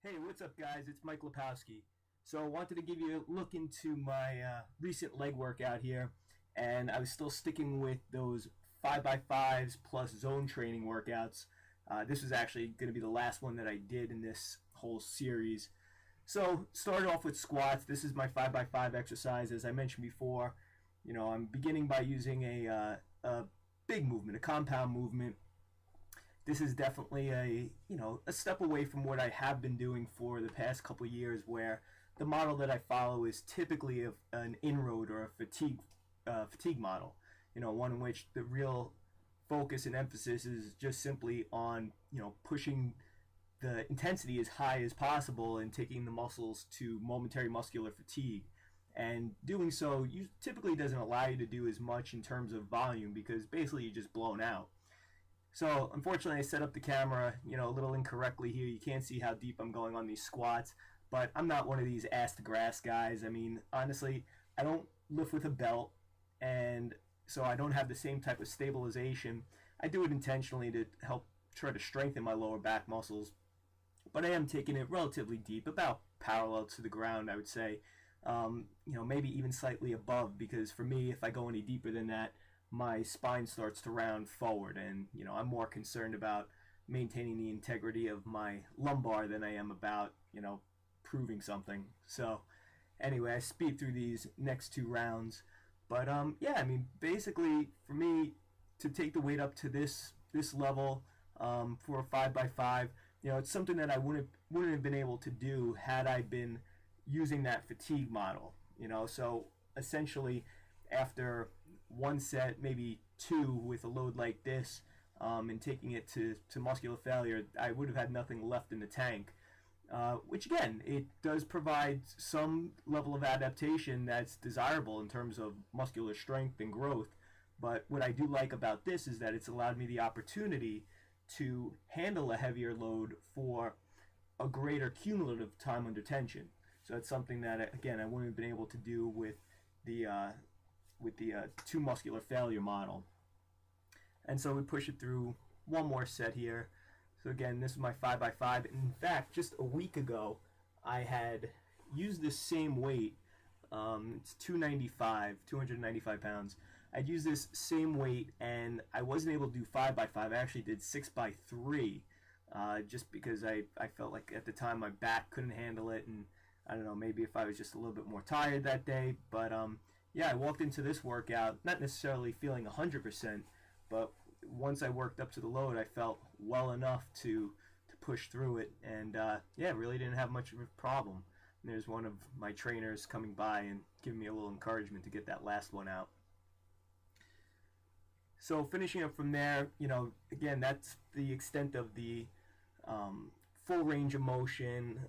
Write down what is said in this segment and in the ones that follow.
Hey, what's up, guys? It's Mike Lipowski. So I wanted to give you a look into my recent leg workout here, and I was still sticking with those 5x5s plus zone training workouts. This was actually going to be the last one that I did in this whole series. So started off with squats. This is my 5x5 exercise. As I mentioned before, I'm beginning by using a big movement, a compound movement. This is definitely a step away from what I have been doing for the past couple of years, where the model that I follow is typically an inroad or a fatigue model. One in which the real focus and emphasis is just simply on pushing the intensity as high as possible and taking the muscles to momentary muscular fatigue. And doing so typically doesn't allow you to do as much in terms of volume, because basically you're just blown out. So unfortunately I set up the camera, a little incorrectly here. You can't see how deep I'm going on these squats, but I'm not one of these ass to grass guys. I mean, honestly, I don't lift with a belt, and so I don't have the same type of stabilization. I do it intentionally to help try to strengthen my lower back muscles, but I am taking it relatively deep, about parallel to the ground, I would say. Maybe even slightly above, because for me, if I go any deeper than that, my spine starts to round forward, and I'm more concerned about maintaining the integrity of my lumbar than I am about proving something. So anyway, I speed through these next two rounds, but yeah, I mean, basically for me to take the weight up to this level for a 5x5, it's something that I wouldn't have been able to do had I been using that fatigue model. So essentially, after one set, maybe two, with a load like this, and taking it to muscular failure, I would have had nothing left in the tank. Which again, it does provide some level of adaptation that's desirable in terms of muscular strength and growth. But what I do like about this is that it's allowed me the opportunity to handle a heavier load for a greater cumulative time under tension. So it's something that, again, I wouldn't have been able to do with the two muscular failure model. And so we push it through one more set here. So again, this is my 5x5. In fact, just a week ago, I had used this same weight. It's 295 pounds. I'd used this same weight, and I wasn't able to do 5x5. I actually did 6x3, just because I felt like at the time my back couldn't handle it, and I don't know, maybe if I was just a little bit more tired that day. But yeah, I walked into this workout not necessarily feeling 100%, but once I worked up to the load, I felt well enough to push through it, and yeah, really didn't have much of a problem. And there's one of my trainers coming by and giving me a little encouragement to get that last one out. So finishing up from there, again, that's the extent of the full range of motion,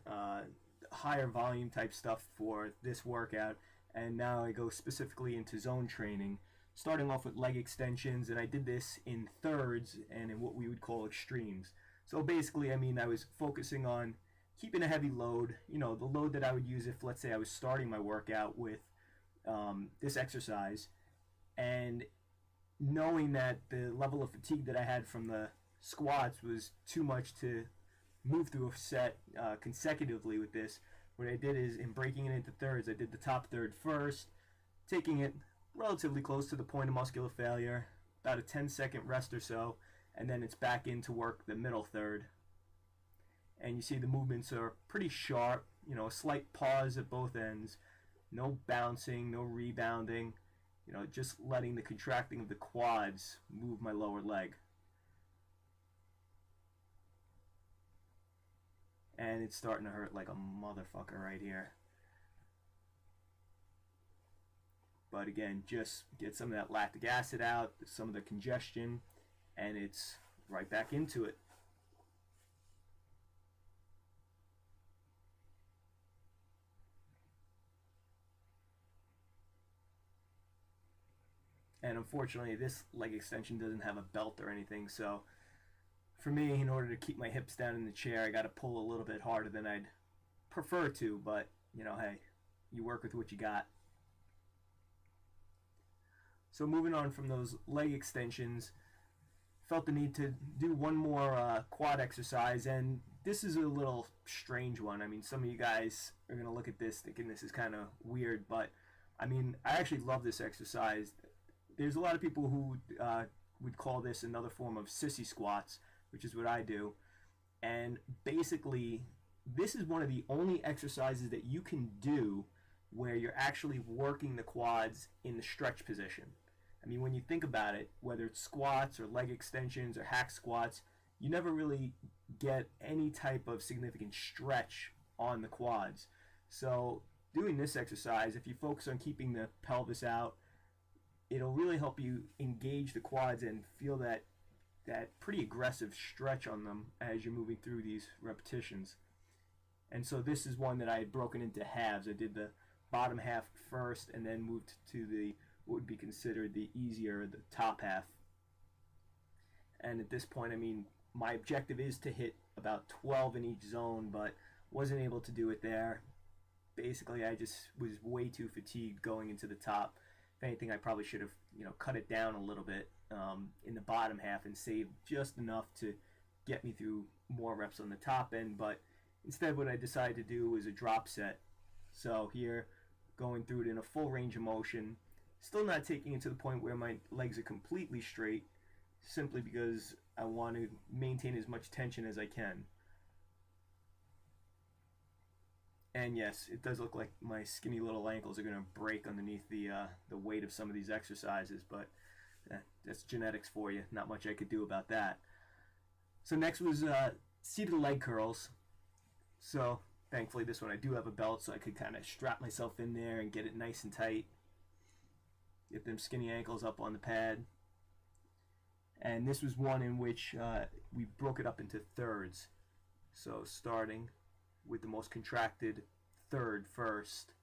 higher volume type stuff for this workout. And now I go specifically into zone training, starting off with leg extensions, and I did this in thirds and in what we would call extremes. So basically, I mean, I was focusing on keeping a heavy load, the load that I would use if, let's say, I was starting my workout with this exercise, and knowing that the level of fatigue that I had from the squats was too much to move through a set consecutively with this. What I did is, in breaking it into thirds, I did the top third first, taking it relatively close to the point of muscular failure, about a 10-second rest or so, and then it's back in to work the middle third. And you see the movements are pretty sharp, a slight pause at both ends, no bouncing, no rebounding, just letting the contracting of the quads move my lower leg. And it's starting to hurt like a motherfucker right here. But again, just get some of that lactic acid out, some of the congestion, and it's right back into it. And unfortunately, this leg extension doesn't have a belt or anything, so for me, in order to keep my hips down in the chair, I got to pull a little bit harder than I'd prefer to, but hey, you work with what you got. So moving on from those leg extensions, felt the need to do one more quad exercise, and this is a little strange one. I mean, some of you guys are going to look at this thinking this is kind of weird, but I mean, I actually love this exercise. There's a lot of people who would call this another form of sissy squats, which is what I do. And basically, this is one of the only exercises that you can do where you're actually working the quads in the stretch position. I mean, when you think about it, whether it's squats or leg extensions or hack squats, you never really get any type of significant stretch on the quads. So doing this exercise, if you focus on keeping the pelvis out, it'll really help you engage the quads and feel that pretty aggressive stretch on them as you're moving through these repetitions. And so this is one that I had broken into halves. I did the bottom half first and then moved to the what would be considered the easier, the top half. And at this point, I mean, my objective is to hit about 12 in each zone, but wasn't able to do it there. Basically, I just was way too fatigued going into the top. If anything, I probably should have, cut it down a little bit in the bottom half and saved just enough to get me through more reps on the top end. But instead, what I decided to do was a drop set. So here, going through it in a full range of motion, still not taking it to the point where my legs are completely straight, simply because I want to maintain as much tension as I can. And yes, it does look like my skinny little ankles are going to break underneath the weight of some of these exercises, but that's genetics for you. Not much I could do about that. So next was seated leg curls. So thankfully this one I do have a belt, so I could kind of strap myself in there and get it nice and tight. Get them skinny ankles up on the pad. And this was one in which we broke it up into thirds. So starting with the most contracted third first.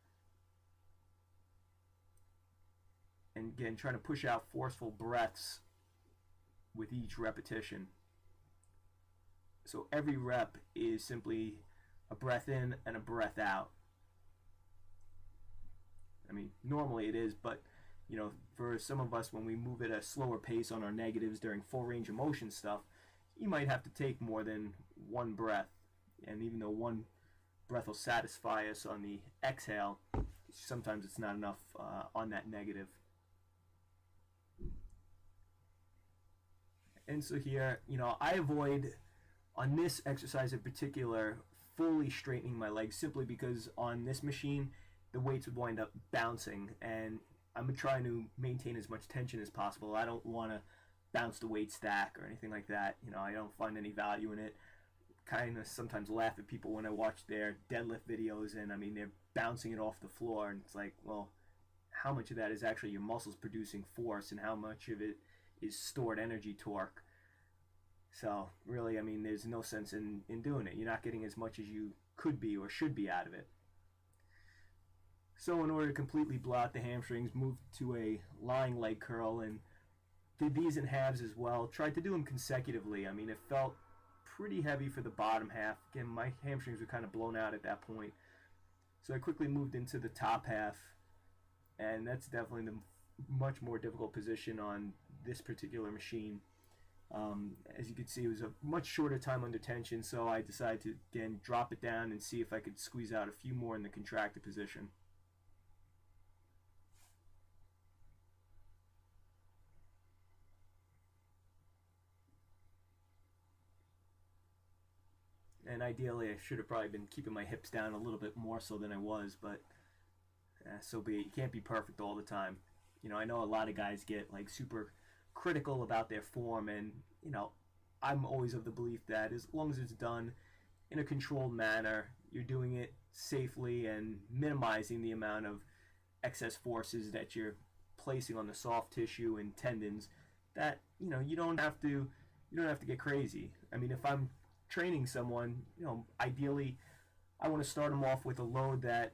And again, trying to push out forceful breaths with each repetition. So every rep is simply a breath in and a breath out. I mean, normally it is, but for some of us, when we move at a slower pace on our negatives during full range of motion stuff, you might have to take more than one breath. And even though one breath will satisfy us on the exhale, sometimes it's not enough on that negative. And so here, I avoid, on this exercise in particular, fully straightening my legs, simply because on this machine, the weights would wind up bouncing, and I'm trying to maintain as much tension as possible. I don't want to bounce the weight stack or anything like that. I don't find any value in it. Kind of sometimes laugh at people when I watch their deadlift videos, and I mean, they're bouncing it off the floor, and it's like, well, how much of that is actually your muscles producing force, and how much of it is stored energy torque? So really, I mean, there's no sense in doing it. You're not getting as much as you could be or should be out of it. So in order to completely blot the hamstrings, moved to a lying leg curl and did these in halves as well. Tried to do them consecutively. I mean, it felt pretty heavy for the bottom half. Again, my hamstrings were kind of blown out at that point. So I quickly moved into the top half, and that's definitely the much more difficult position on this particular machine. As you can see, it was a much shorter time under tension, so I decided to, again, drop it down and see if I could squeeze out a few more in the contracted position. And ideally, I should have probably been keeping my hips down a little bit more so than I was, but so be it. You can't be perfect all the time. I know a lot of guys get like super critical about their form, and I'm always of the belief that as long as it's done in a controlled manner, you're doing it safely and minimizing the amount of excess forces that you're placing on the soft tissue and tendons, that you don't have to get crazy. I mean, if I'm training someone, ideally I want to start them off with a load that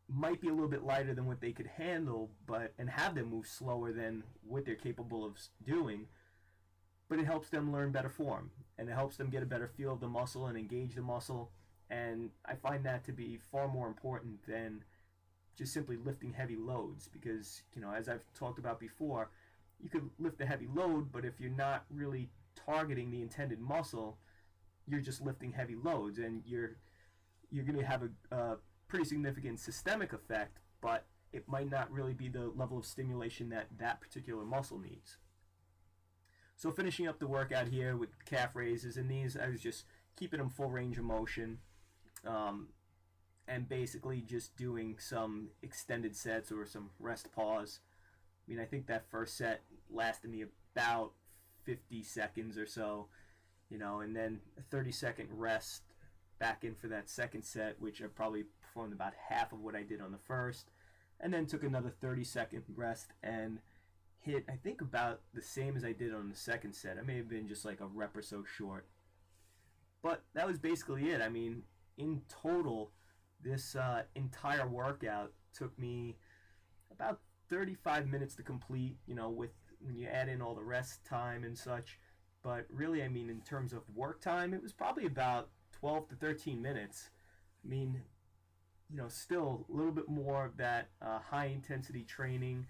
might be a little bit lighter than what they could handle, and have them move slower than what they're capable of doing, but it helps them learn better form, and it helps them get a better feel of the muscle and engage the muscle. And I find that to be far more important than just simply lifting heavy loads, because as I've talked about before, you could lift a heavy load, but if you're not really targeting the intended muscle, you're just lifting heavy loads, and you're going to have a pretty significant systemic effect, but it might not really be the level of stimulation that that particular muscle needs. So finishing up the workout here with calf raises, and these I was just keeping them full range of motion, and basically just doing some extended sets or some rest pause. I mean, I think that first set lasted me about 50 seconds or so, and then a 30-second rest back in for that second set, which I probably performed about half of what I did on the first, and then took another 30-second rest and hit, I think, about the same as I did on the second set. I may have been just like a rep or so short. But that was basically it. I mean, in total, this entire workout took me about 35 minutes to complete, with when you add in all the rest time and such. But really, I mean, in terms of work time, it was probably about 12 to 13 minutes. I mean, still a little bit more of that high-intensity training,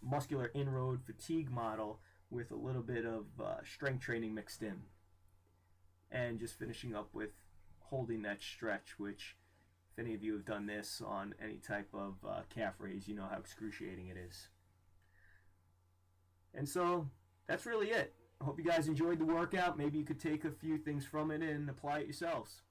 muscular inroad fatigue model with a little bit of strength training mixed in. And just finishing up with holding that stretch, which if any of you have done this on any type of calf raise, you know how excruciating it is. And so that's really it. I hope you guys enjoyed the workout. Maybe you could take a few things from it and apply it yourselves.